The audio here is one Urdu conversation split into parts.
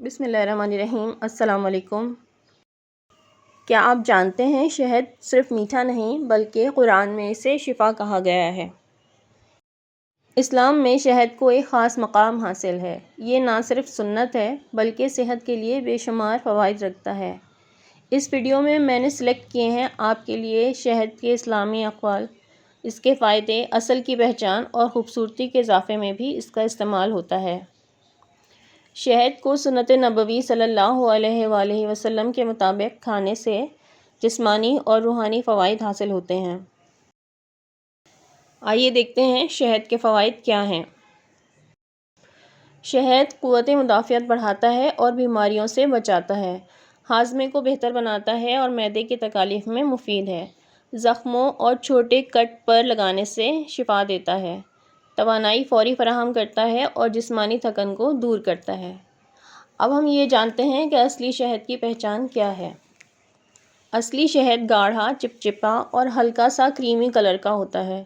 بسم اللہ الرحمن الرحیم۔ السلام علیکم۔ کیا آپ جانتے ہیں شہد صرف میٹھا نہیں بلکہ قرآن میں اسے شفا کہا گیا ہے۔ اسلام میں شہد کو ایک خاص مقام حاصل ہے۔ یہ نہ صرف سنت ہے بلکہ صحت کے لیے بے شمار فوائد رکھتا ہے۔ اس ویڈیو میں نے سلیکٹ کیے ہیں آپ کے لیے شہد کے اسلامی اقوال، اس کے فائدے، اصل کی پہچان اور خوبصورتی کے اضافے میں بھی اس کا استعمال ہوتا ہے۔ شہد کو سنت نبوی صلی اللہ علیہ وآلہ وسلم کے مطابق کھانے سے جسمانی اور روحانی فوائد حاصل ہوتے ہیں۔ آئیے دیکھتے ہیں شہد کے فوائد کیا ہیں۔ شہد قوت مدافعت بڑھاتا ہے اور بیماریوں سے بچاتا ہے، ہاضمے کو بہتر بناتا ہے اور معدے کی تکالیف میں مفید ہے، زخموں اور چھوٹے کٹ پر لگانے سے شفا دیتا ہے، توانائی فوری فراہم کرتا ہے اور جسمانی تھکن کو دور کرتا ہے۔ اب ہم یہ جانتے ہیں کہ اصلی شہد کی پہچان کیا ہے۔ اصلی شہد گاڑھا، چپچپا اور ہلکا سا کریمی کلر کا ہوتا ہے۔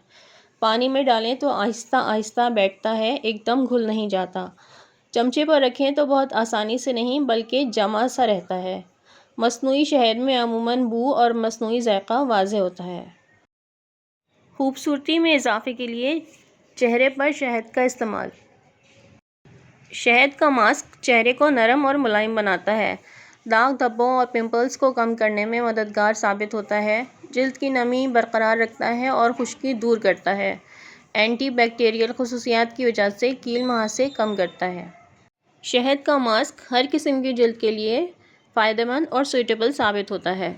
پانی میں ڈالیں تو آہستہ آہستہ بیٹھتا ہے، ایک دم گھل نہیں جاتا۔ چمچے پر رکھیں تو بہت آسانی سے نہیں بلکہ جمع سا رہتا ہے۔ مصنوعی شہد میں عموماً بو اور مصنوعی ذائقہ واضح ہوتا ہے۔ خوبصورتی میں اضافے کے لیے چہرے پر شہد کا استعمال۔ شہد کا ماسک چہرے کو نرم اور ملائم بناتا ہے، داغ دھبوں اور پمپلز کو کم کرنے میں مددگار ثابت ہوتا ہے، جلد کی نمی برقرار رکھتا ہے اور خشکی دور کرتا ہے، اینٹی بیکٹیریل خصوصیات کی وجہ سے کیل مہاسے کم کرتا ہے۔ شہد کا ماسک ہر قسم کی جلد کے لیے فائدہ مند اور سوٹیبل ثابت ہوتا ہے۔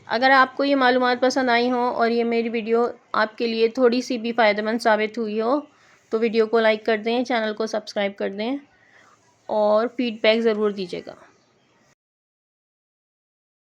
اگر آپ کو یہ معلومات پسند آئی ہوں اور یہ میری ویڈیو آپ کے لیے تھوڑی سی بھی فائدہ مند ثابت ہوئی ہو تو ویڈیو کو لائک کر دیں، چینل کو سبسکرائب کر دیں اور فیڈ بیک ضرور دیجیے گا۔